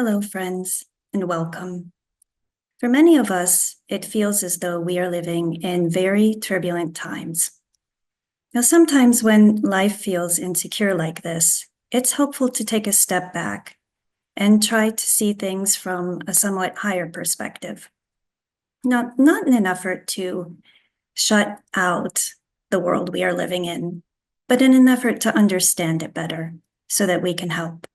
Hello, friends, and welcome. For many of us, it feels as though we are living in very turbulent times. Now, sometimes when life feels insecure like this, it's helpful to take a step back and try to see things from a somewhat higher perspective. Not in an effort to shut out the world we are living in, but in an effort to understand it better so that we can help.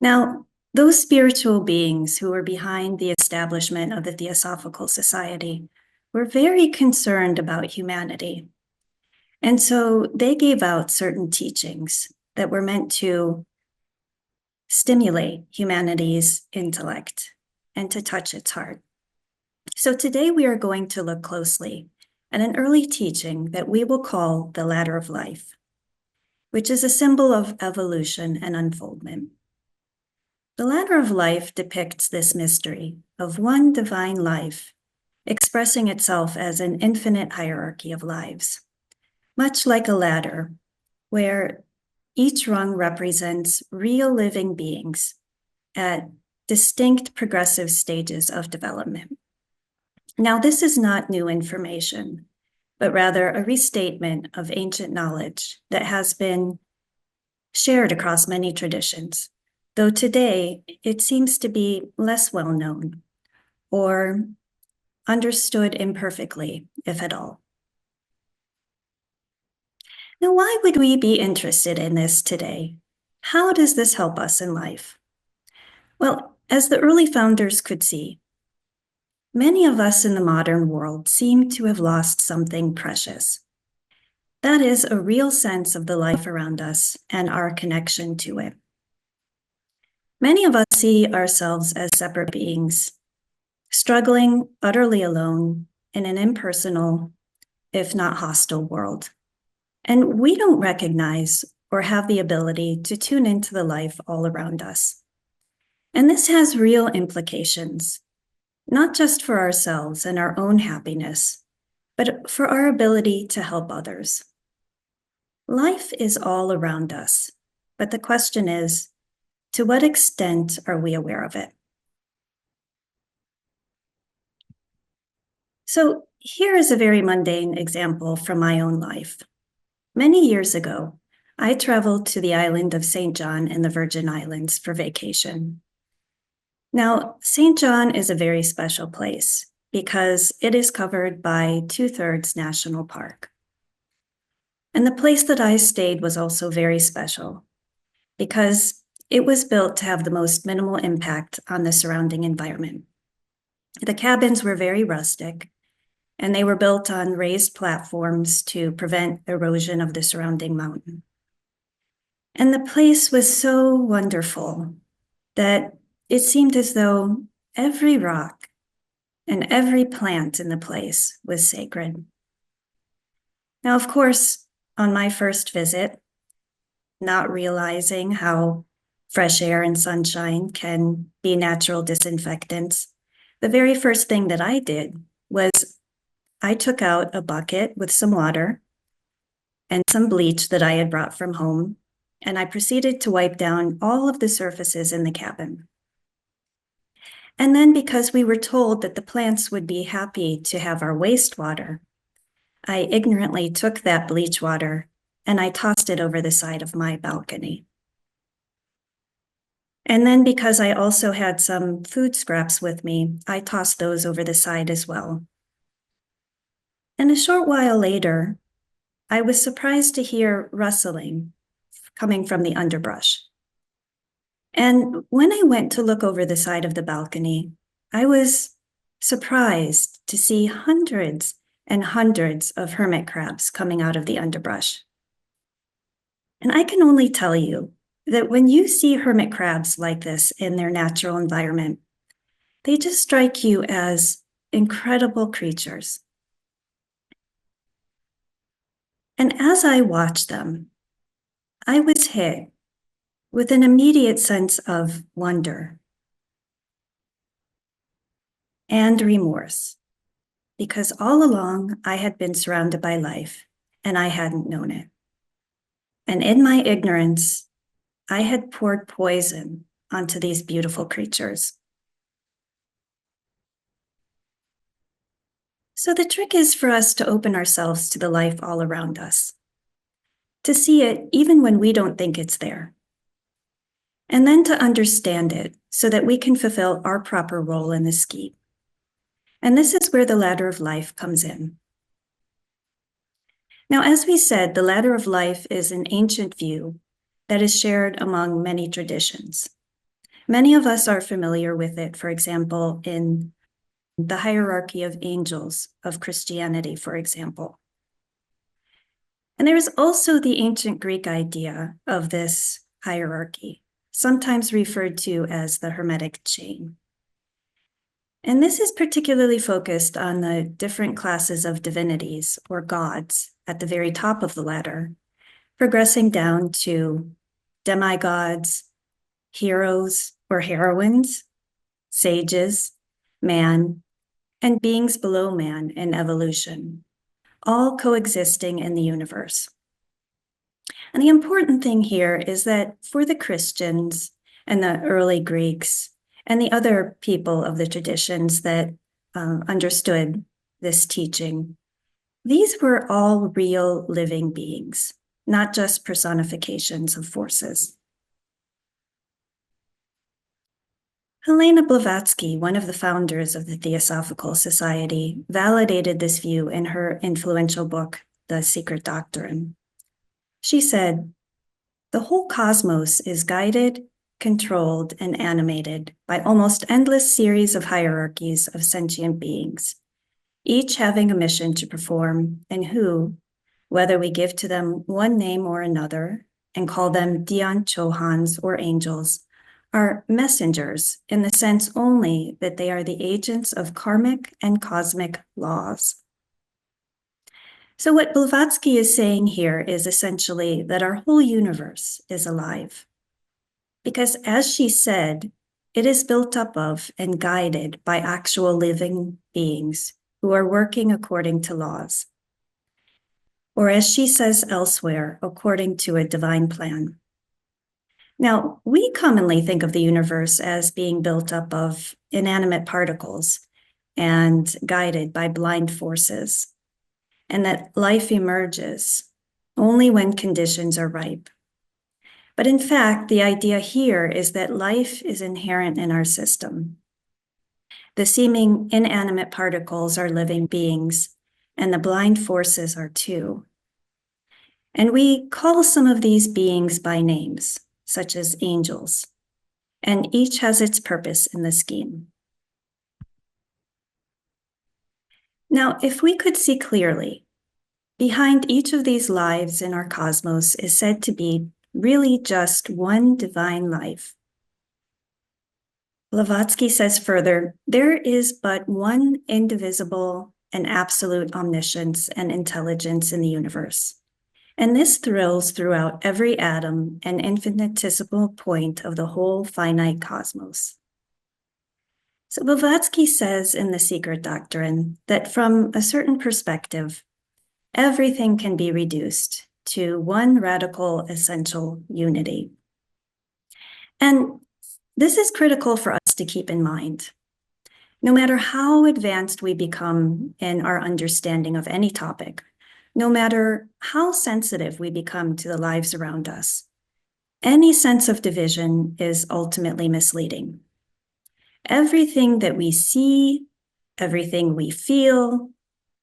Now, those spiritual beings who were behind the establishment of the Theosophical Society were very concerned about humanity. And so they gave out certain teachings that were meant to stimulate humanity's intellect and to touch its heart. So today we are going to look closely at an early teaching that we will call the ladder of life, which is a symbol of evolution and unfoldment. The ladder of life depicts this mystery of one divine life expressing itself as an infinite hierarchy of lives, much like a ladder where each rung represents real living beings at distinct progressive stages of development. Now, this is not new information, but rather a restatement of ancient knowledge that has been shared across many traditions, though today it seems to be less well known or understood imperfectly, if at all. Now, why would we be interested in this today? How does this help us in life? Well, as the early founders could see, many of us in the modern world seem to have lost something precious. That is a real sense of the life around us and our connection to it. Many of us see ourselves as separate beings, struggling utterly alone in an impersonal, if not hostile world. And we don't recognize or have the ability to tune into the life all around us. And this has real implications, not just for ourselves and our own happiness, but for our ability to help others. Life is all around us, but the question is, to what extent are we aware of it? So here is a very mundane example from my own life. Many years ago, I traveled to the island of St. John in the Virgin Islands for vacation. Now, St. John is a very special place because it is covered by 2/3 national park. And the place that I stayed was also very special because it was built to have the most minimal impact on the surrounding environment. The cabins were very rustic, and they were built on raised platforms to prevent erosion of the surrounding mountain. And the place was so wonderful that it seemed as though every rock and every plant in the place was sacred. Now, of course, on my first visit, not realizing how fresh air and sunshine can be natural disinfectants, the very first thing that I did was I took out a bucket with some water and some bleach that I had brought from home, and I proceeded to wipe down all of the surfaces in the cabin. And then, because we were told that the plants would be happy to have our wastewater, I ignorantly took that bleach water and I tossed it over the side of my balcony. And then, because I also had some food scraps with me, I tossed those over the side as well. And a short while later, I was surprised to hear rustling coming from the underbrush. And when I went to look over the side of the balcony, I was surprised to see hundreds and hundreds of hermit crabs coming out of the underbrush. And I can only tell you that when you see hermit crabs like this in their natural environment, they just strike you as incredible creatures. And as I watched them, I was hit with an immediate sense of wonder and remorse, because all along I had been surrounded by life and I hadn't known it. And in my ignorance, I had poured poison onto these beautiful creatures. So the trick is for us to open ourselves to the life all around us, to see it even when we don't think it's there, and then to understand it so that we can fulfill our proper role in the scheme. And this is where the ladder of life comes in. Now, as we said, the ladder of life is an ancient view that is shared among many traditions. Many of us are familiar with it, for example, in the hierarchy of angels of Christianity, for example. And there is also the ancient Greek idea of this hierarchy, sometimes referred to as the Hermetic chain. And this is particularly focused on the different classes of divinities or gods at the very top of the ladder, progressing down to demigods, heroes or heroines, sages, man, and beings below man in evolution, all coexisting in the universe. And the important thing here is that for the Christians and the early Greeks and the other people of the traditions that understood this teaching, these were all real living beings, not just personifications of forces. Helena Blavatsky, one of the founders of the Theosophical Society, validated this view in her influential book, The Secret Doctrine. She said, "The whole cosmos is guided, controlled, and animated by almost endless series of hierarchies of sentient beings, each having a mission to perform, and who, whether we give to them one name or another, and call them Dhyan Chohans or angels, are messengers in the sense only that they are the agents of karmic and cosmic laws." So what Blavatsky is saying here is essentially that our whole universe is alive. Because as she said, it is built up of and guided by actual living beings who are working according to laws. Or as she says elsewhere, according to a divine plan. Now, we commonly think of the universe as being built up of inanimate particles and guided by blind forces, and that life emerges only when conditions are ripe. But in fact, the idea here is that life is inherent in our system. The seeming inanimate particles are living beings, and the blind forces are too. And we call some of these beings by names, such as angels, and each has its purpose in the scheme. Now, if we could see clearly, behind each of these lives in our cosmos is said to be really just one divine life. Blavatsky says further, there is but one indivisible and absolute omniscience and intelligence in the universe. And this thrills throughout every atom and infinitesimal point of the whole finite cosmos. So Blavatsky says in The Secret Doctrine that from a certain perspective, everything can be reduced to one radical essential unity. And this is critical for us to keep in mind. No matter how advanced we become in our understanding of any topic, no matter how sensitive we become to the lives around us, any sense of division is ultimately misleading. Everything that we see, everything we feel,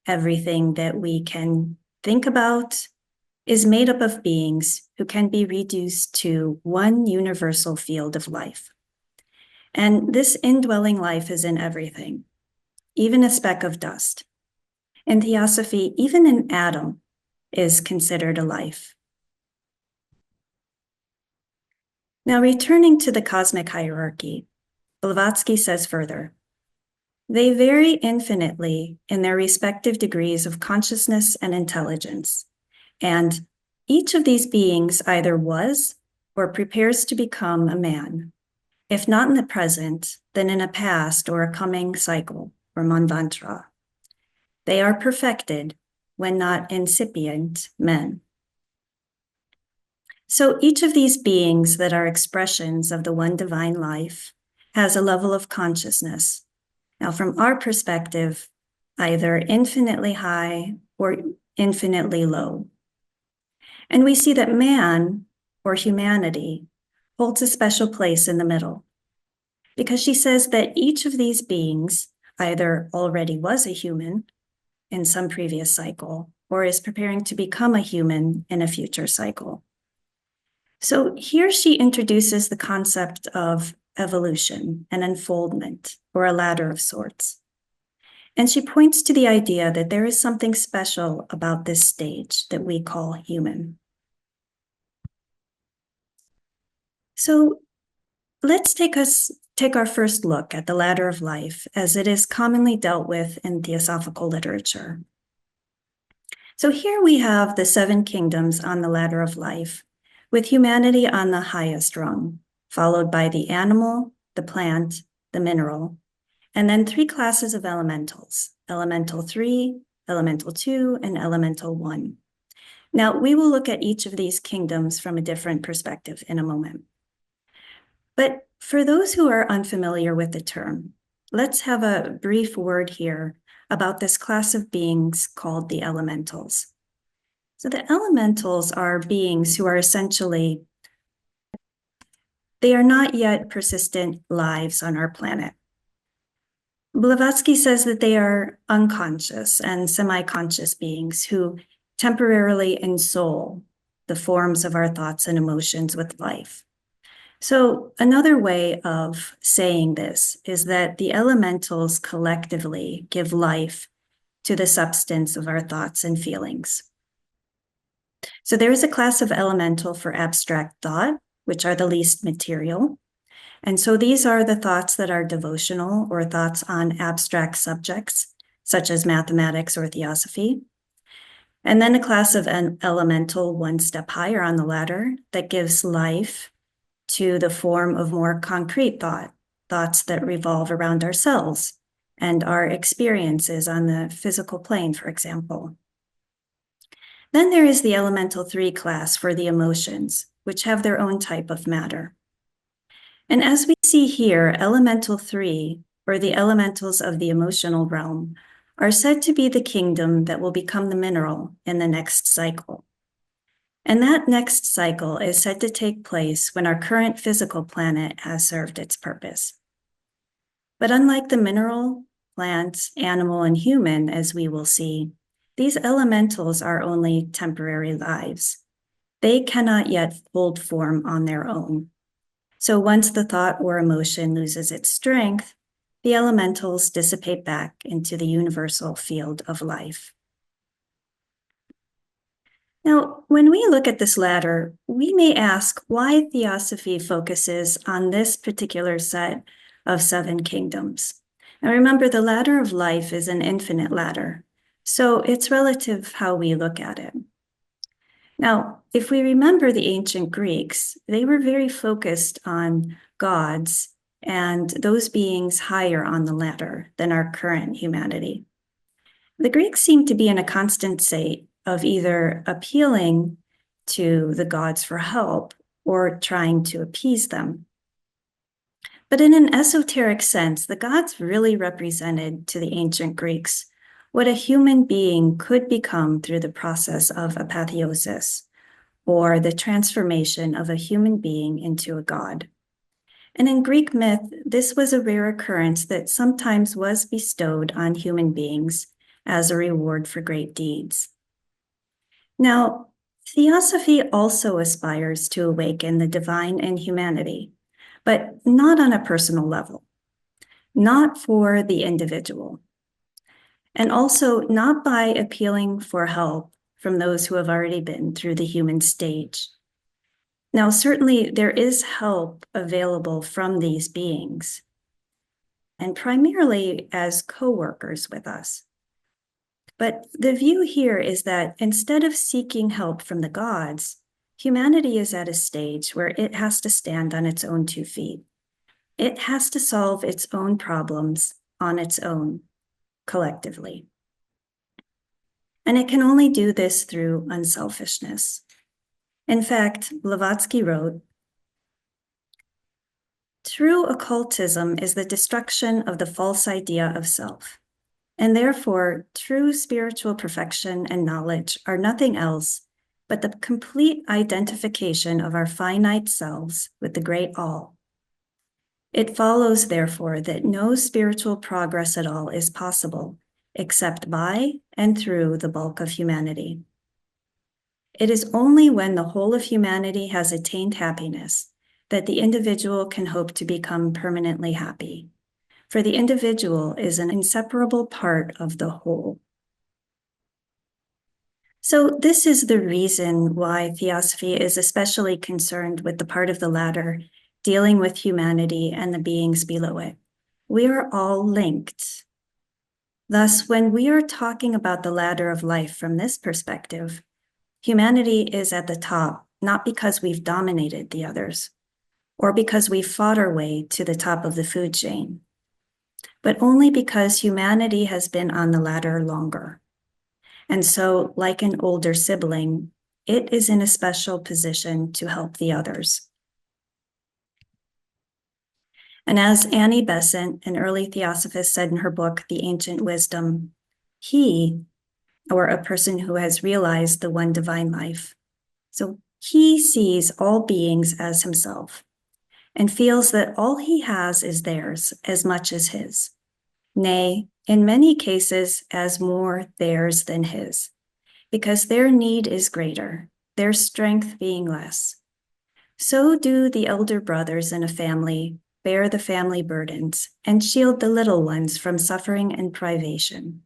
everything that we can think about is made up of beings who can be reduced to one universal field of life. And this indwelling life is in everything, even a speck of dust. In Theosophy, even an atom is considered a life. Now, returning to the cosmic hierarchy, Blavatsky says further, they vary infinitely in their respective degrees of consciousness and intelligence, and each of these beings either was or prepares to become a man, if not in the present, then in a past or a coming cycle or manvantara. They are perfected when not incipient men. So each of these beings that are expressions of the one divine life has a level of consciousness. Now, from our perspective, either infinitely high or infinitely low. And we see that man, or humanity, holds a special place in the middle, because she says that each of these beings either already was a human in some previous cycle or is preparing to become a human in a future cycle. So here she introduces the concept of evolution, an unfoldment, or a ladder of sorts. And she points to the idea that there is something special about this stage that we call human. So let's take our first look at the ladder of life as it is commonly dealt with in theosophical literature. So here we have the 7 kingdoms on the ladder of life, with humanity on the highest rung, followed by the animal, the plant, the mineral, and then 3 classes of elementals, elemental 3, elemental 2, and elemental 1. Now, we will look at each of these kingdoms from a different perspective in a moment. But for those who are unfamiliar with the term, let's have a brief word here about this class of beings called the elementals. So the elementals are beings who are essentially, they are not yet persistent lives on our planet. Blavatsky says that they are unconscious and semi-conscious beings who temporarily ensoul the forms of our thoughts and emotions with life. So another way of saying this is that the elementals collectively give life to the substance of our thoughts and feelings. So there is a class of elemental for abstract thought, which are the least material. And so these are the thoughts that are devotional or thoughts on abstract subjects, such as mathematics or theosophy. And then a class of an elemental one step higher on the ladder that gives life to the form of more concrete thoughts that revolve around ourselves and our experiences on the physical plane, for example. Then there is the elemental 3 class for the emotions, which have their own type of matter. And as we see here, elemental 3, or the elementals of the emotional realm, are said to be the kingdom that will become the mineral in the next cycle. And that next cycle is said to take place when our current physical planet has served its purpose. But unlike the mineral, plant, animal, and human, as we will see, these elementals are only temporary lives. They cannot yet hold form on their own. So once the thought or emotion loses its strength, the elementals dissipate back into the universal field of life. Now, when we look at this ladder, we may ask why Theosophy focuses on this particular set of 7 kingdoms. Now remember, the ladder of life is an infinite ladder, so it's relative how we look at it. Now, if we remember the ancient Greeks, they were very focused on gods and those beings higher on the ladder than our current humanity. The Greeks seem to be in a constant state of either appealing to the gods for help or trying to appease them. But in an esoteric sense, the gods really represented to the ancient Greeks what a human being could become through the process of apatheosis, or the transformation of a human being into a god. And in Greek myth, this was a rare occurrence that sometimes was bestowed on human beings as a reward for great deeds. Now, Theosophy also aspires to awaken the divine in humanity, but not on a personal level, not for the individual, and also not by appealing for help from those who have already been through the human stage. Now, certainly there is help available from these beings, and primarily as co-workers with us. But the view here is that instead of seeking help from the gods, humanity is at a stage where it has to stand on its own 2 feet. It has to solve its own problems on its own, collectively. And it can only do this through unselfishness. In fact, Blavatsky wrote, "True occultism is the destruction of the false idea of self, and therefore true spiritual perfection and knowledge are nothing else but the complete identification of our finite selves with the great all. It follows, therefore, that no spiritual progress at all is possible except by and through the bulk of humanity. It is only when the whole of humanity has attained happiness that the individual can hope to become permanently happy, for the individual is an inseparable part of the whole." So this is the reason why Theosophy is especially concerned with the part of the ladder dealing with humanity and the beings below it. We are all linked. Thus, when we are talking about the ladder of life from this perspective, humanity is at the top, not because we've dominated the others, or because we've fought our way to the top of the food chain, but only because humanity has been on the ladder longer. And so, like an older sibling, it is in a special position to help the others. And as Annie Besant, an early theosophist, said in her book, The Ancient Wisdom, he, or a person who has realized the one divine life, so he sees all beings as himself and feels that all he has is theirs as much as his. Nay, in many cases, as more theirs than his, because their need is greater, their strength being less. So do the elder brothers in a family bear the family burdens and shield the little ones from suffering and privation.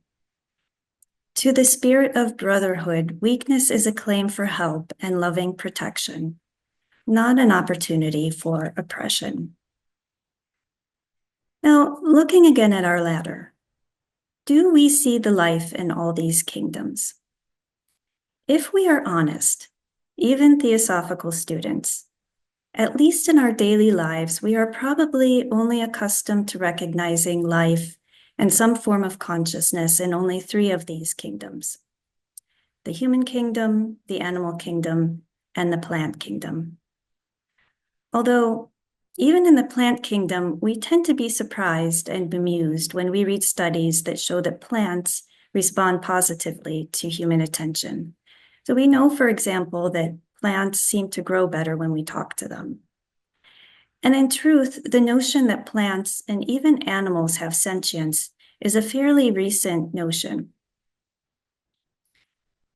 To the spirit of brotherhood, weakness is a claim for help and loving protection, not an opportunity for oppression. Now, looking again at our ladder, do we see the life in all these kingdoms? If we are honest, even theosophical students, at least in our daily lives, we are probably only accustomed to recognizing life and some form of consciousness in only 3 of these kingdoms: the human kingdom, the animal kingdom, and the plant kingdom. Although, even in the plant kingdom, we tend to be surprised and bemused when we read studies that show that plants respond positively to human attention. So we know, for example, that plants seem to grow better when we talk to them. And in truth, the notion that plants and even animals have sentience is a fairly recent notion,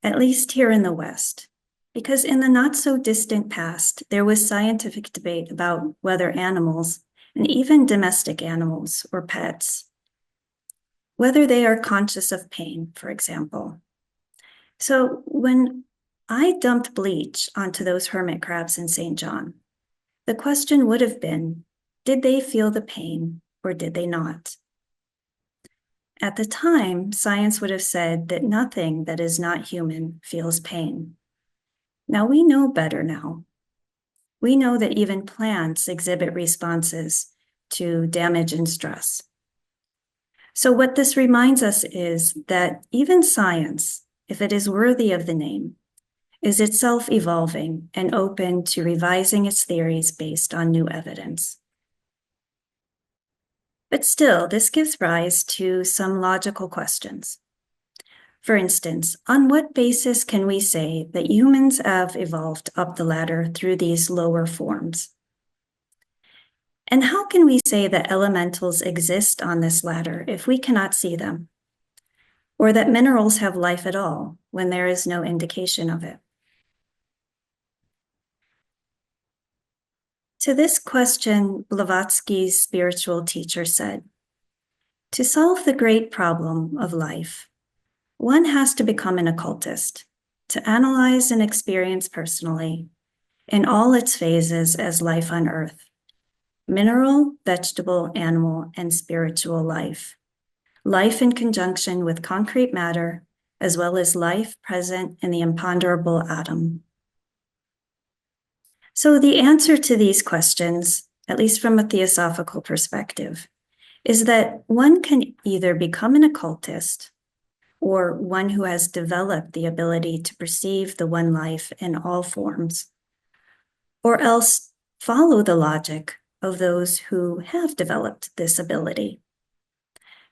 at least here in the West, because in the not so distant past, there was scientific debate about whether animals, and even domestic animals or pets, whether they are conscious of pain, for example. So when I dumped bleach onto those hermit crabs in St. John, the question would have been, did they feel the pain or did they not? At the time, science would have said that nothing that is not human feels pain. Now we know better now. We know that even plants exhibit responses to damage and stress. So what this reminds us is that even science, if it is worthy of the name, is itself evolving and open to revising its theories based on new evidence. But still, this gives rise to some logical questions. For instance, on what basis can we say that humans have evolved up the ladder through these lower forms? And how can we say that elementals exist on this ladder if we cannot see them? Or that minerals have life at all when there is no indication of it? To this question, Blavatsky's spiritual teacher said, "To solve the great problem of life, one has to become an occultist, to analyze and experience personally, in all its phases as life on earth, mineral, vegetable, animal, and spiritual life, life in conjunction with concrete matter, as well as life present in the imponderable atom." So the answer to these questions, at least from a theosophical perspective, is that one can either become an occultist or one who has developed the ability to perceive the one life in all forms, or else follow the logic of those who have developed this ability.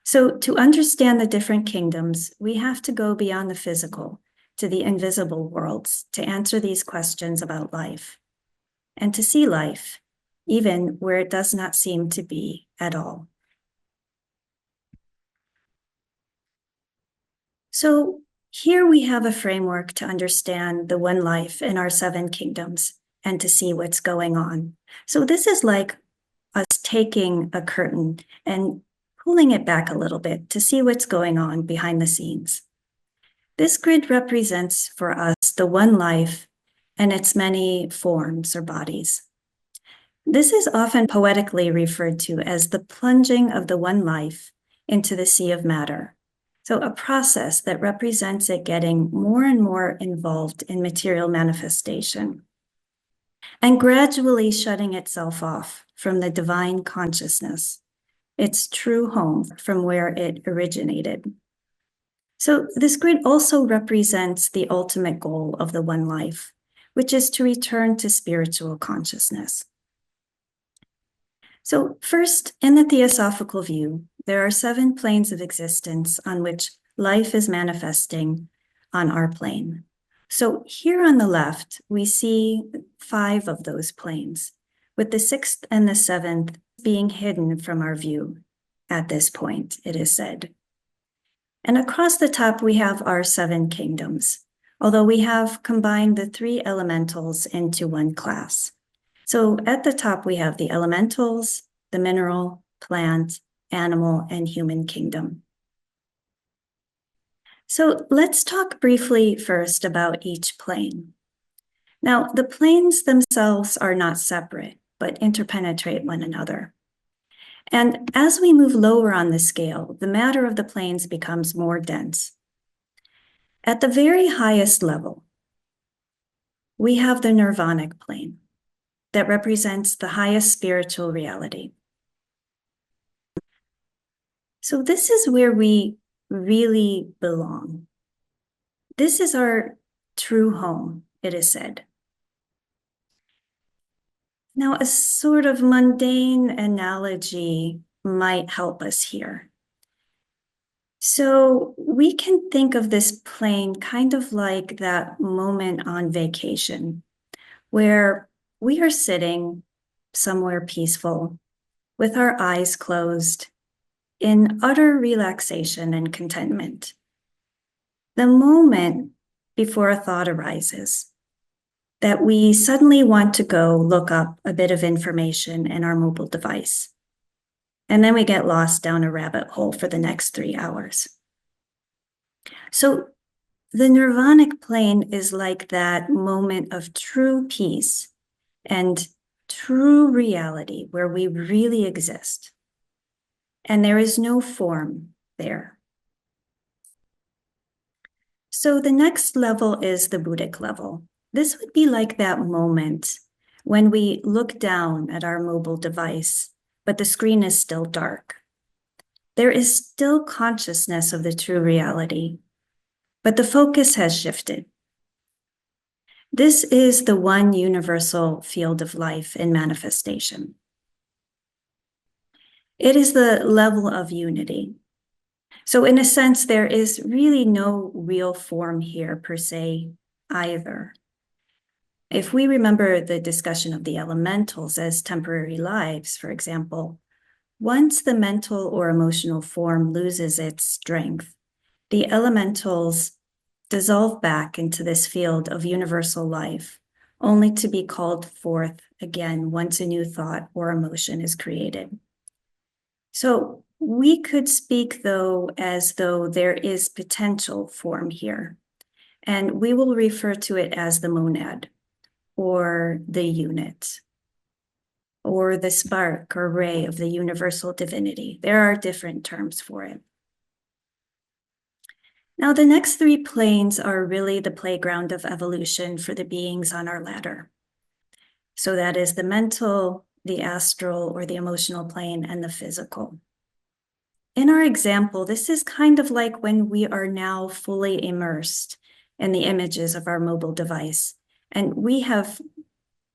So to understand the different kingdoms, we have to go beyond the physical to the invisible worlds to answer these questions about life and to see life, even where it does not seem to be at all. So here we have a framework to understand the one life in our seven kingdoms and to see what's going on. So this is like us taking a curtain and pulling it back a little bit to see what's going on behind the scenes. This grid represents for us the one life and its many forms or bodies. This is often poetically referred to as the plunging of the one life into the sea of matter. So a process that represents it getting more and more involved in material manifestation and gradually shutting itself off from the divine consciousness, its true home from where it originated. So this grid also represents the ultimate goal of the one life, which is to return to spiritual consciousness. So first, in the Theosophical view, there are 7 planes of existence on which life is manifesting on our plane. So here on the left, we see 5 of those planes, with the 6th and the 7th being hidden from our view at this point, it is said. And across the top, we have our 7 kingdoms, although we have combined the 3 elementals into one class. So at the top, we have the elementals, the mineral, plant, animal, and human kingdom. So let's talk briefly first about each plane. Now, the planes themselves are not separate, but interpenetrate one another. And as we move lower on the scale, the matter of the planes becomes more dense. At the very highest level, we have the nirvanic plane that represents the highest spiritual reality. So this is where we really belong. This is our true home, it is said. Now, a sort of mundane analogy might help us here. So we can think of this plane kind of like that moment on vacation where we are sitting somewhere peaceful with our eyes closed in utter relaxation and contentment. The moment before a thought arises that we suddenly want to go look up a bit of information in our mobile device. And then we get lost down a rabbit hole for the next 3 hours. So the nirvanic plane is like that moment of true peace and true reality where we really exist. And there is no form there. So the next level is the Buddhic level. This would be like that moment when we look down at our mobile device, but the screen is still dark. There is still consciousness of the true reality, but the focus has shifted. This is the one universal field of life in manifestation. It is the level of unity. So in a sense, there is really no real form here per se either. If we remember the discussion of the elementals as temporary lives, for example, once the mental or emotional form loses its strength, the elementals dissolve back into this field of universal life, only to be called forth again once a new thought or emotion is created. So we could speak, though, as though there is potential form here, and we will refer to it as the monad, or the unit, or the spark or ray of the universal divinity. There are different terms for it. Now, the next 3 planes are really the playground of evolution for the beings on our ladder. So that is the mental, the astral, or the emotional plane, and the physical. in our example, this is kind of like when we are now fully immersed in the images of our mobile device, and we have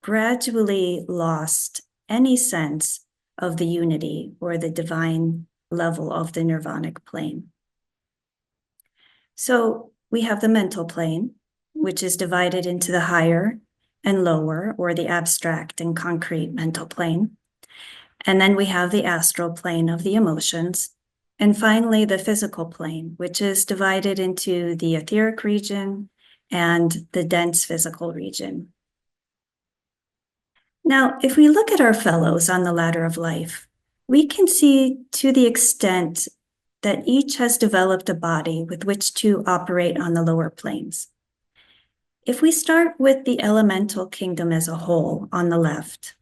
gradually lost any sense of the unity or the divine level of the nirvanic plane. So we have the mental plane, which is divided into the higher and lower, or the abstract and concrete mental plane. And then we have the astral plane of the emotions. And finally, the physical plane, which is divided into the etheric region and the dense physical region. Now, if we look at our fellows on the ladder of life, we can see to the extent that each has developed a body with which to operate on the lower planes. If we start with the elemental kingdom as a whole on the left,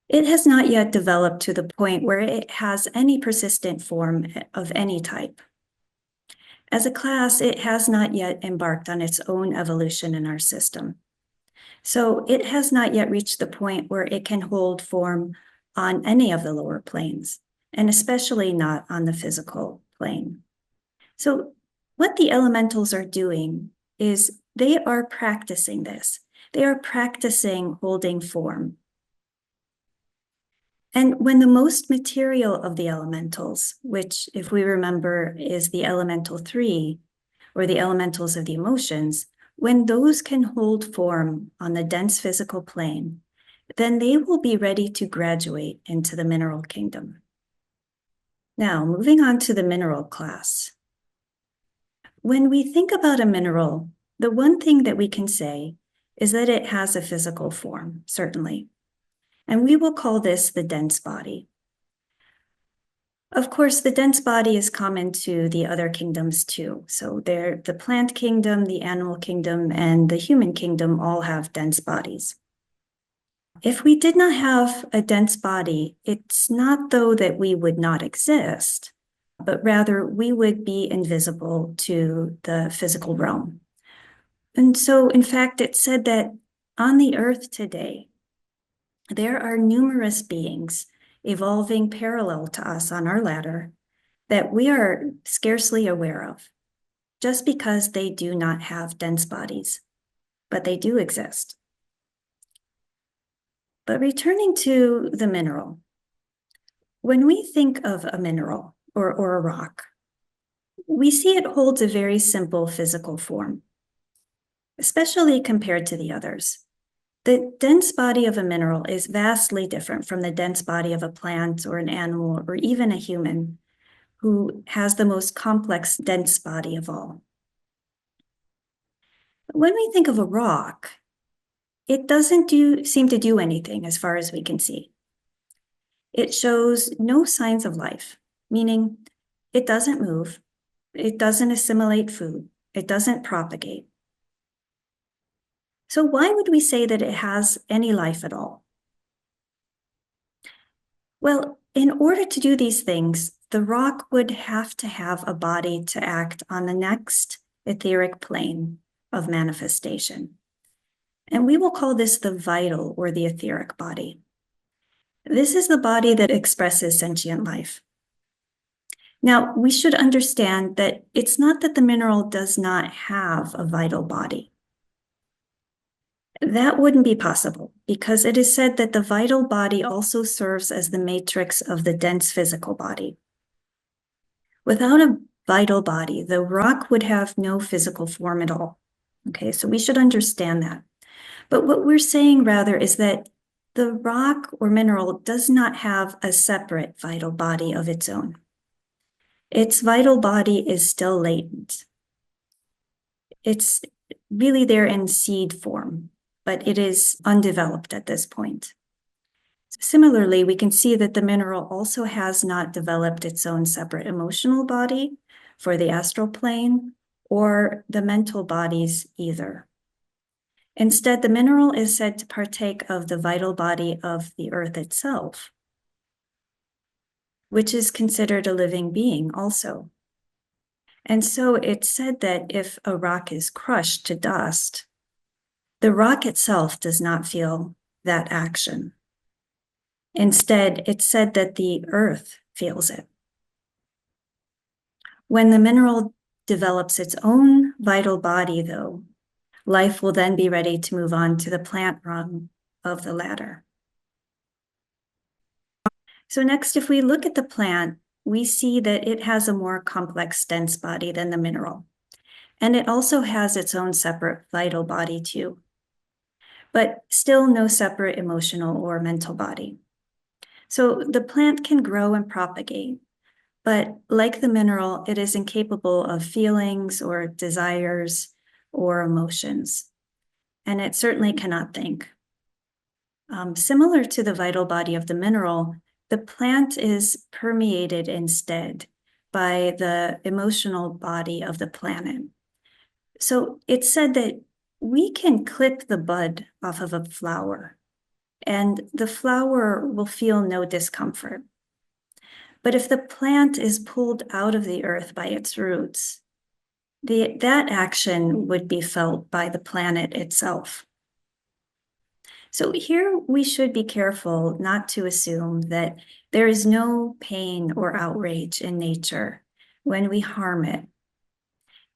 it has not yet developed to the point where it has any persistent form of any type. As a class, it has not yet embarked on its own evolution in our system. So it has not yet reached the point where it can hold form on any of the lower planes, and especially not on the physical plane. So what the elementals are doing is they are practicing this. They are practicing holding form. And when the most material of the elementals, which if we remember is the elemental 3, or the elementals of the emotions, when those can hold form on the dense physical plane, then they will be ready to graduate into the mineral kingdom. Now, moving on to the mineral class. When we think about a mineral, the one thing that we can say is that it has a physical form, certainly. And we will call this the dense body. Of course, the dense body is common to the other kingdoms too. So the plant kingdom, the animal kingdom, and the human kingdom all have dense bodies. If we did not have a dense body, it's not though that we would not exist, but rather we would be invisible to the physical realm. And so, in fact, it's said that on the earth today, there are numerous beings evolving parallel to us on our ladder that we are scarcely aware of, just because they do not have dense bodies, but they do exist. But returning to the mineral, when we think of a mineral or a rock, we see it holds a very simple physical form, especially compared to the others. The dense body of a mineral is vastly different from the dense body of a plant or an animal or even a human, who has the most complex, dense body of all. When we think of a rock, it doesn't seem to do anything as far as we can see. It shows no signs of life, meaning it doesn't move, it doesn't assimilate food, it doesn't propagate. So why would we say that it has any life at all? Well, in order to do these things, the rock would have to have a body to act on the next etheric plane of manifestation. And we will call this the vital or the etheric body. This is the body that expresses sentient life. Now, we should understand that it's not that the mineral does not have a vital body. That wouldn't be possible because it is said that the vital body also serves as the matrix of the dense physical body. Without a vital body, the rock would have no physical form at all. Okay, so we should understand that. But what we're saying rather is that the rock or mineral does not have a separate vital body of its own. Its vital body is still latent. It's really there in seed form, but it is undeveloped at this point. Similarly, we can see that the mineral also has not developed its own separate emotional body for the astral plane or the mental bodies either. Instead, the mineral is said to partake of the vital body of the earth itself, which is considered a living being also. And so it's said that if a rock is crushed to dust, the rock itself does not feel that action. Instead, it's said that the earth feels it. When the mineral develops its own vital body, though, life will then be ready to move on to the plant rung of the ladder. So next, if we look at the plant, we see that it has a more complex, dense body than the mineral. And it also has its own separate vital body too, but still no separate emotional or mental body. So the plant can grow and propagate, but like the mineral, it is incapable of feelings or desires or emotions. And it certainly cannot think. Similar to the vital body of the mineral, the plant is permeated instead by the emotional body of the planet. So it's said that we can clip the bud off of a flower, and the flower will feel no discomfort. But if the plant is pulled out of the earth by its roots, that action would be felt by the planet itself. So here we should be careful not to assume that there is no pain or outrage in nature when we harm it.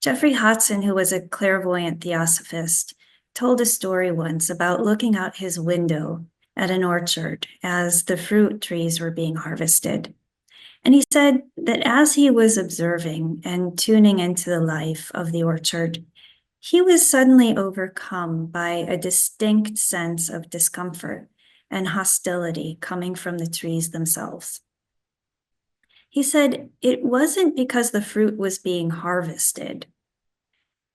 Jeffrey Hodson, who was a clairvoyant theosophist, told a story once about looking out his window at an orchard as the fruit trees were being harvested. And he said that as he was observing and tuning into the life of the orchard, he was suddenly overcome by a distinct sense of discomfort and hostility coming from the trees themselves. He said it wasn't because the fruit was being harvested,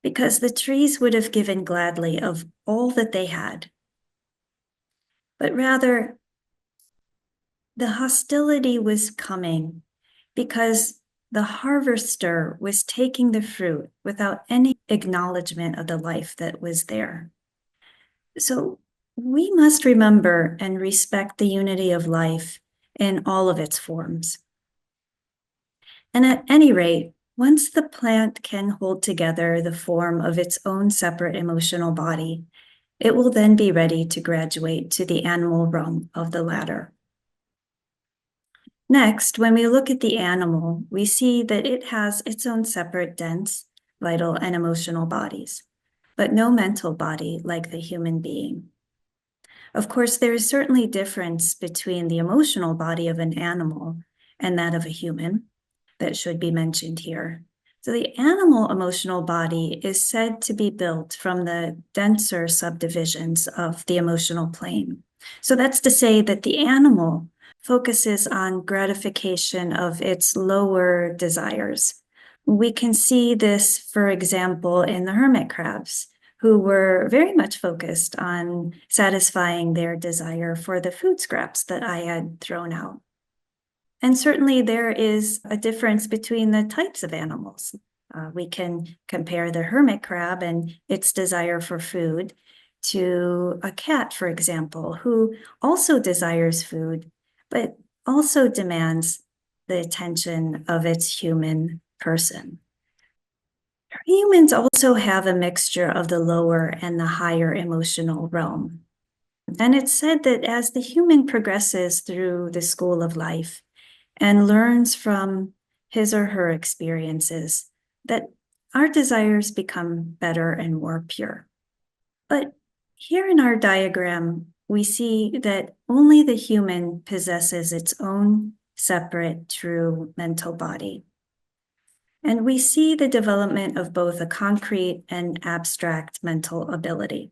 because the trees would have given gladly of all that they had, but rather the hostility was coming because the harvester was taking the fruit without any acknowledgement of the life that was there. So we must remember and respect the unity of life in all of its forms. And at any rate, once the plant can hold together the form of its own separate emotional body, it will then be ready to graduate to the animal realm of the ladder. Next, when we look at the animal, we see that it has its own separate dense, vital, and emotional bodies, but no mental body like the human being. Of course, there is certainly difference between the emotional body of an animal and that of a human that should be mentioned here. So the animal emotional body is said to be built from the denser subdivisions of the emotional plane. So that's to say that the animal focuses on gratification of its lower desires. We can see this, for example, in the hermit crabs, who were very much focused on satisfying their desire for the food scraps that I had thrown out. And certainly there is a difference between the types of animals. We can compare the hermit crab and its desire for food to a cat, for example, who also desires food, but also demands the attention of its human person. Humans also have a mixture of the lower and the higher emotional realm. And it's said that as the human progresses through the school of life and learns from his or her experiences, that our desires become better and more pure. But here in our diagram, we see that only the human possesses its own separate, true mental body. And we see the development of both a concrete and abstract mental ability.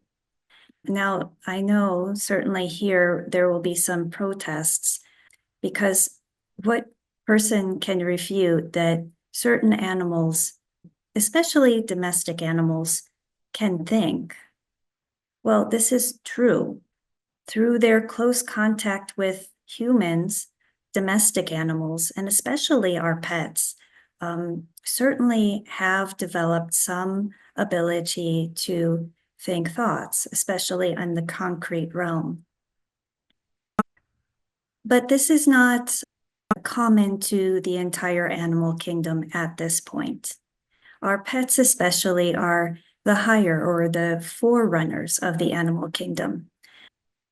Now, I know certainly here there will be some protests because what person can refute that certain animals, especially domestic animals, can think? Well, this is true. Through their close contact with humans, domestic animals, and especially our pets, certainly have developed some ability to think thoughts, especially in the concrete realm. But this is not common to the entire animal kingdom at this point. Our pets especially are the higher or the forerunners of the animal kingdom.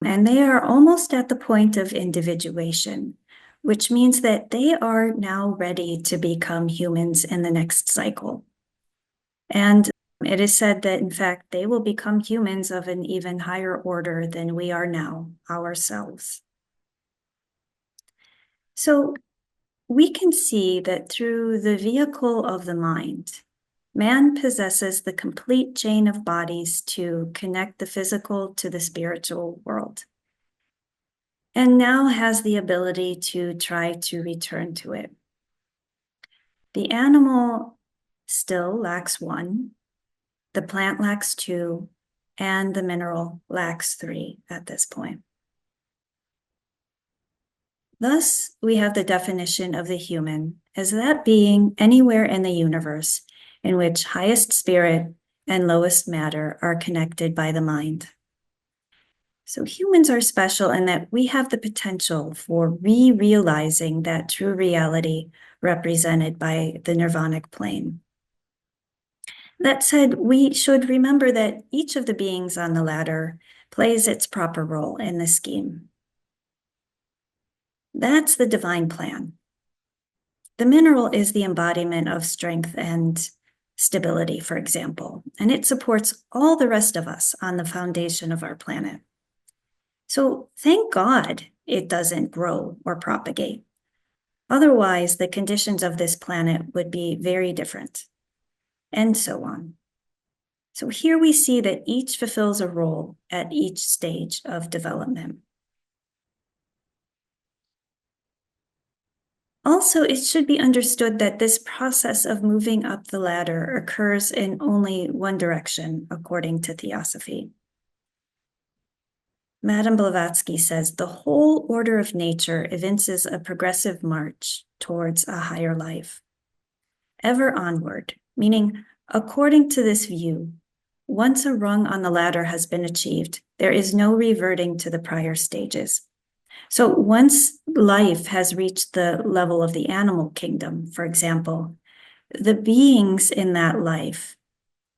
And they are almost at the point of individuation, which means that they are now ready to become humans in the next cycle. And it is said that, in fact, they will become humans of an even higher order than we are now ourselves. So we can see that through the vehicle of the mind, man possesses the complete chain of bodies to connect the physical to the spiritual world, and now has the ability to try to return to it. The animal still lacks one, the plant lacks two, and the mineral lacks three at this point. Thus, we have the definition of the human as that being anywhere in the universe in which highest spirit and lowest matter are connected by the mind. So humans are special in that we have the potential for re-realizing that true reality represented by the nirvanic plane. That said, we should remember that each of the beings on the ladder plays its proper role in the scheme. That's the divine plan. The mineral is the embodiment of strength and stability, for example, and it supports all the rest of us on the foundation of our planet. So thank God it doesn't grow or propagate. Otherwise, the conditions of this planet would be very different, and so on. So here we see that each fulfills a role at each stage of development. Also, it should be understood that this process of moving up the ladder occurs in only one direction, according to Theosophy. Madame Blavatsky says the whole order of nature evinces a progressive march towards a higher life. Ever onward, meaning, according to this view, once a rung on the ladder has been achieved, there is no reverting to the prior stages. So once life has reached the level of the animal kingdom, for example, the beings in that life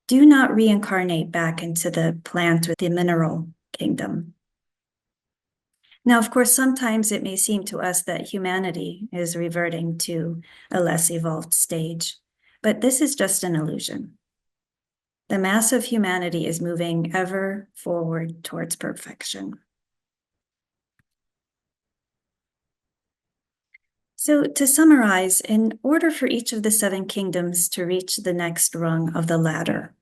do not reincarnate back into the plant or the mineral kingdom. Now, of course, sometimes it may seem to us that humanity is reverting to a less evolved stage, but this is just an illusion. The mass of humanity is moving ever forward towards perfection. So to summarize, in order for each of the seven kingdoms to reach the next rung of the ladder,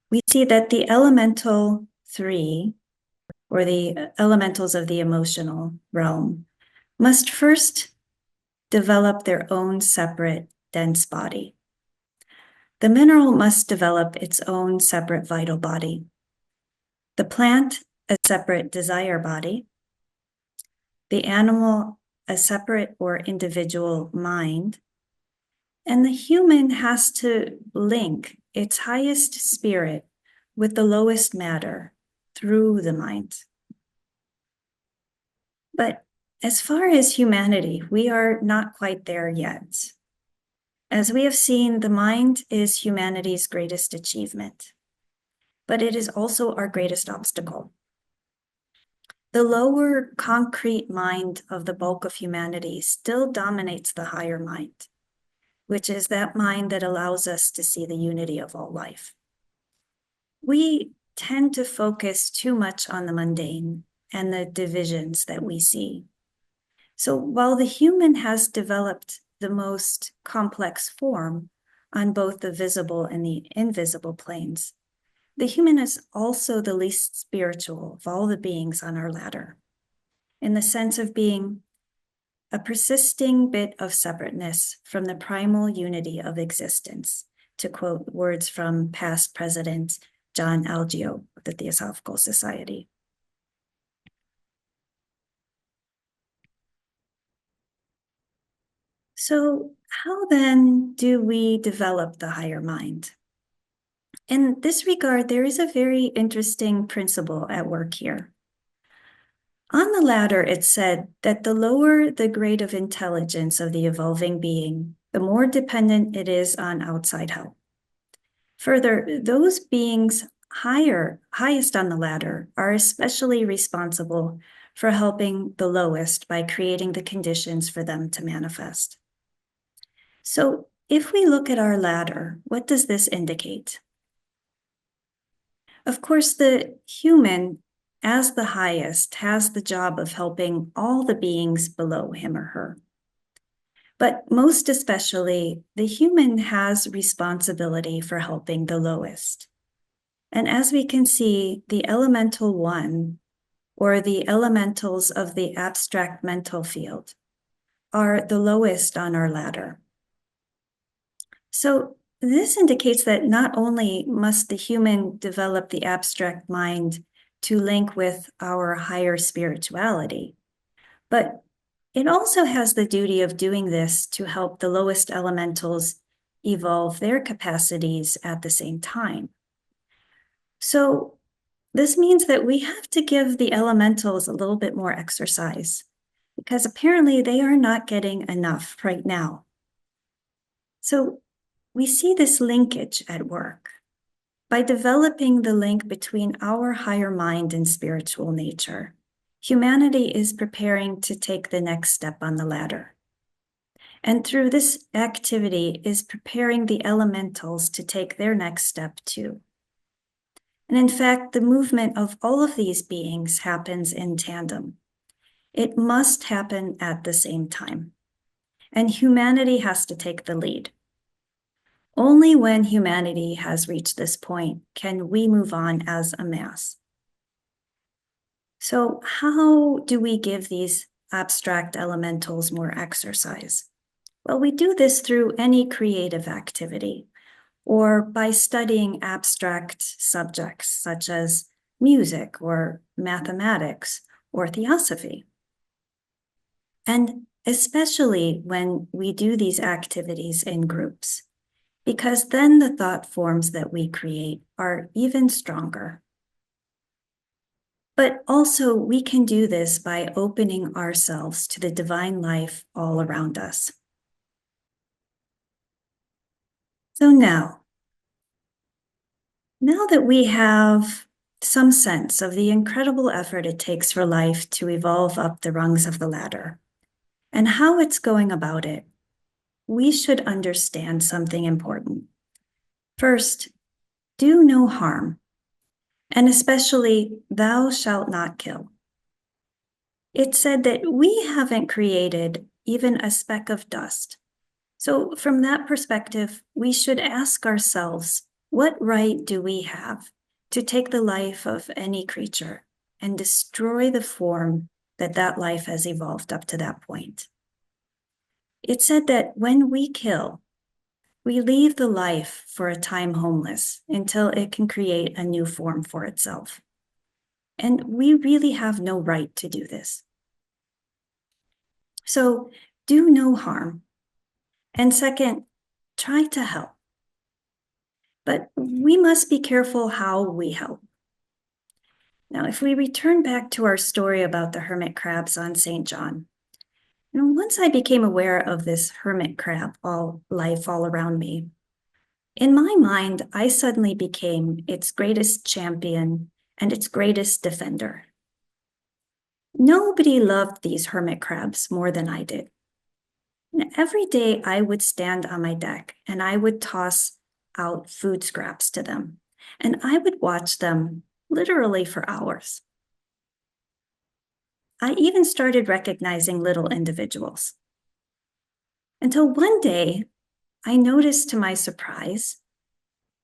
we see that the elemental three, or the elementals of the emotional realm, must first develop their own separate dense body. The mineral must develop its own separate vital body. The plant, a separate desire body. The animal, a separate or individual mind. And the human has to link its highest spirit with the lowest matter through the mind. But as far as humanity, we are not quite there yet. As we have seen, the mind is humanity's greatest achievement, but it is also our greatest obstacle. The lower concrete mind of the bulk of humanity still dominates the higher mind, which is that mind that allows us to see the unity of all life. We tend to focus too much on the mundane and the divisions that we see. So while the human has developed the most complex form on both the visible and the invisible planes, the human is also the least spiritual of all the beings on our ladder, in the sense of being a persisting bit of separateness from the primal unity of existence, to quote words from past President John Algeo of the Theosophical Society. So how then do we develop the higher mind? In this regard, there is a very interesting principle at work here. On the ladder, it's said that the lower the grade of intelligence of the evolving being, the more dependent it is on outside help. Further, those beings highest on the ladder are especially responsible for helping the lowest by creating the conditions for them to manifest. So if we look at our ladder, what does this indicate? Of course, the human, as the highest, has the job of helping all the beings below him or her. But most especially, the human has responsibility for helping the lowest. And as we can see, the elemental one, or the elementals of the abstract mental field, are the lowest on our ladder. So this indicates that not only must the human develop the abstract mind to link with our higher spirituality, but it also has the duty of doing this to help the lowest elementals evolve their capacities at the same time. So this means that we have to give the elementals a little bit more exercise, because apparently they are not getting enough right now. So we see this linkage at work. By developing the link between our higher mind and spiritual nature, humanity is preparing to take the next step on the ladder. And through this activity is preparing the elementals to take their next step too. And in fact, the movement of all of these beings happens in tandem. It must happen at the same time. And humanity has to take the lead. Only when humanity has reached this point can we move on as a mass. So how do we give these abstract elementals more exercise? Well, we do this through any creative activity, or by studying abstract subjects such as music or mathematics or theosophy. And especially when we do these activities in groups, because then the thought forms that we create are even stronger. But also we can do this by opening ourselves to the divine life all around us. So now that we have some sense of the incredible effort it takes for life to evolve up the rungs of the ladder and how it's going about it, we should understand something important. First, do no harm, and especially thou shalt not kill. It's said that we haven't created even a speck of dust. So from that perspective, we should ask ourselves, what right do we have to take the life of any creature and destroy the form that life has evolved up to that point? It's said that when we kill, we leave the life for a time homeless until it can create a new form for itself. And we really have no right to do this. So do no harm. And second, try to help. But we must be careful how we help. Now, if we return back to our story about the hermit crabs on St. John, once I became aware of this hermit crab life all around me, in my mind, I suddenly became its greatest champion and its greatest defender. Nobody loved these hermit crabs more than I did. And every day I would stand on my deck and I would toss out food scraps to them, and I would watch them literally for hours. I even started recognizing little individuals. Until one day, I noticed to my surprise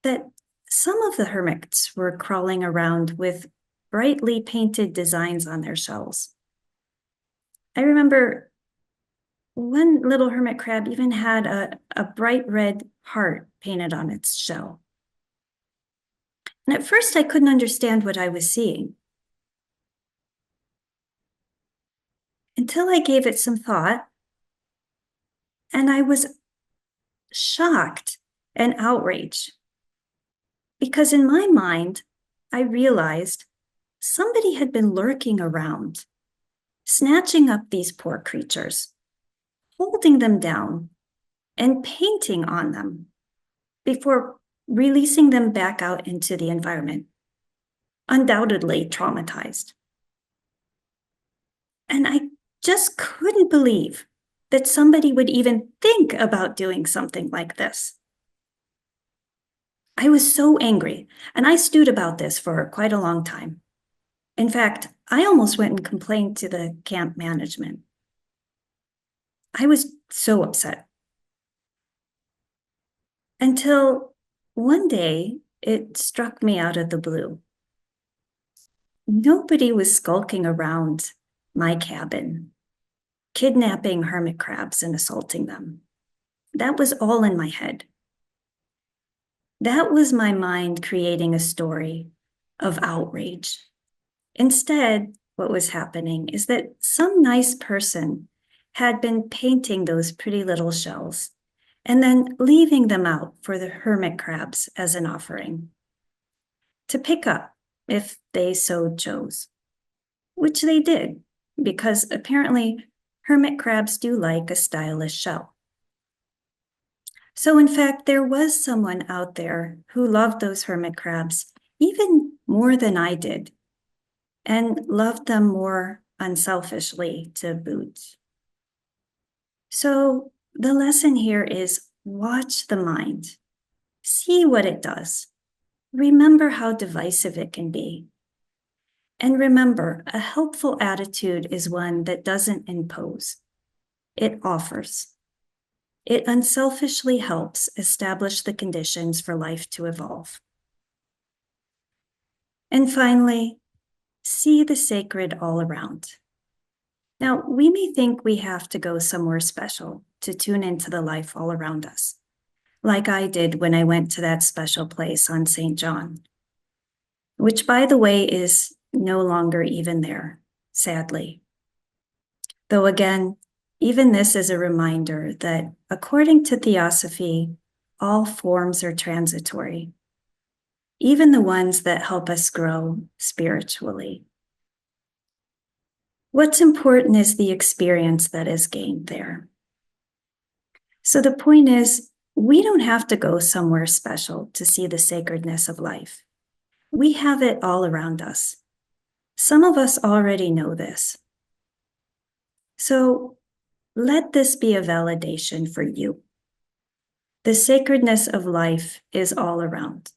that some of the hermits were crawling around with brightly painted designs on their shells. I remember one little hermit crab even had a bright red heart painted on its shell. And at first I couldn't understand what I was seeing, until I gave it some thought, and I was shocked and outraged. Because in my mind, I realized somebody had been lurking around, snatching up these poor creatures, holding them down, and painting on them before releasing them back out into the environment, undoubtedly traumatized. And I just couldn't believe that somebody would even think about doing something like this. I was so angry, and I stewed about this for quite a long time. In fact, I almost went and complained to the camp management. I was so upset. Until one day, it struck me out of the blue. Nobody was skulking around my cabin, kidnapping hermit crabs and assaulting them. That was all in my head. That was my mind creating a story of outrage. Instead, what was happening is that some nice person had been painting those pretty little shells and then leaving them out for the hermit crabs as an offering to pick up if they so chose, which they did, because apparently hermit crabs do like a stylish shell. So in fact, there was someone out there who loved those hermit crabs even more than I did, and loved them more unselfishly to boot. So the lesson here is watch the mind, see what it does, remember how divisive it can be. And remember, a helpful attitude is one that doesn't impose, it offers. It unselfishly helps establish the conditions for life to evolve. And finally, see the sacred all around. Now, we may think we have to go somewhere special to tune into the life all around us, like I did when I went to that special place on St. John, which, by the way, is no longer even there, sadly. Though again, even this is a reminder that according to Theosophy, all forms are transitory, even the ones that help us grow spiritually. What's important is the experience that is gained there. So the point is, we don't have to go somewhere special to see the sacredness of life. We have it all around us. Some of us already know this. So let this be a validation for you. The sacredness of life is all around.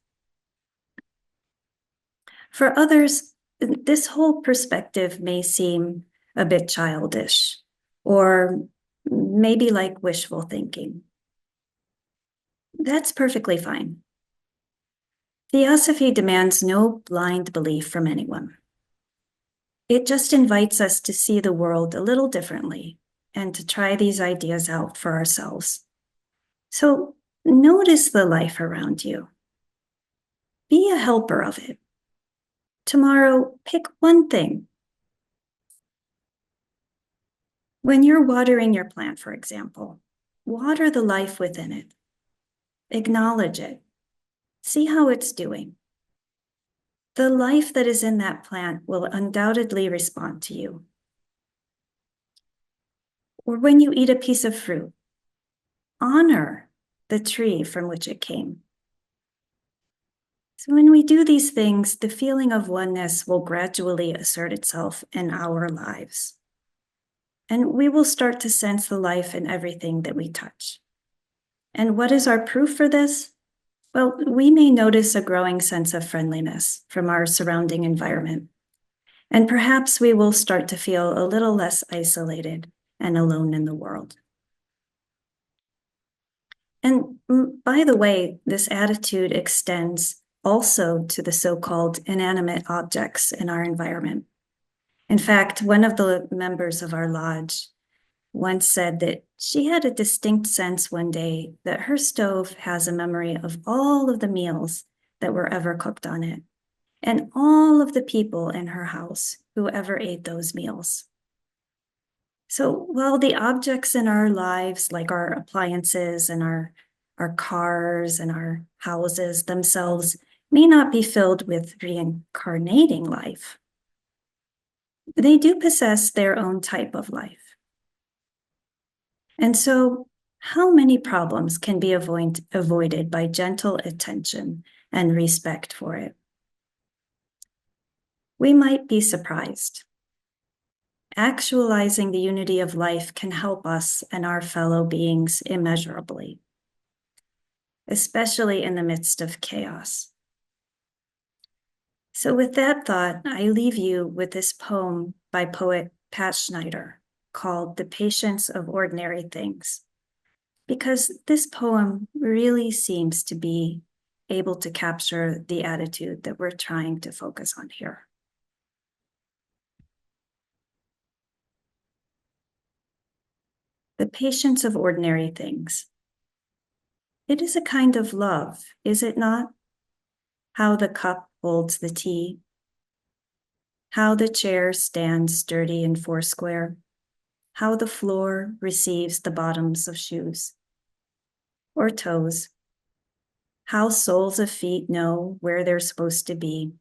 For others, this whole perspective may seem a bit childish, or maybe like wishful thinking. That's perfectly fine. Theosophy demands no blind belief from anyone. It just invites us to see the world a little differently and to try these ideas out for ourselves. So notice the life around you. Be a helper of it. Tomorrow, pick one thing. When you're watering your plant, for example, water the life within it. Acknowledge it. See how it's doing. The life that is in that plant will undoubtedly respond to you. Or when you eat a piece of fruit, honor the tree from which it came. So when we do these things, the feeling of oneness will gradually assert itself in our lives. And we will start to sense the life in everything that we touch. And what is our proof for this? Well, we may notice a growing sense of friendliness from our surrounding environment. And perhaps we will start to feel a little less isolated and alone in the world. And by the way, this attitude extends also to the so-called inanimate objects in our environment. In fact, one of the members of our lodge once said that she had a distinct sense one day that her stove has a memory of all of the meals that were ever cooked on it, and all of the people in her house who ever ate those meals. So while the objects in our lives, like our appliances and our cars and our houses themselves, may not be filled with reincarnating life, they do possess their own type of life. And so, how many problems can be avoided by gentle attention and respect for it? We might be surprised. Actualizing the unity of life can help us and our fellow beings immeasurably, especially in the midst of chaos. So with that thought, I leave you with this poem by poet Pat Schneider called The Patience of Ordinary Things, because this poem really seems to be able to capture the attitude that we're trying to focus on here. The patience of ordinary things. It is a kind of love, is it not? How the cup holds the tea, how the chair stands sturdy and foursquare, how the floor receives the bottoms of shoes or toes, how soles of feet know where they're supposed to be.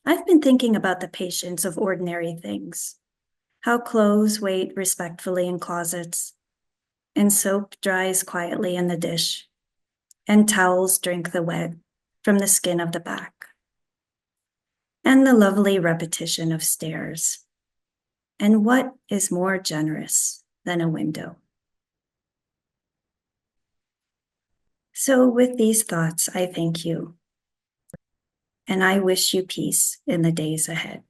I've been thinking about the patience of ordinary things, how clothes wait respectfully in closets, and soap dries quietly in the dish, and towels drink the wet from the skin of the back, and the lovely repetition of stairs. And what is more generous than a window? So with these thoughts, I thank you, and I wish you peace in the days ahead.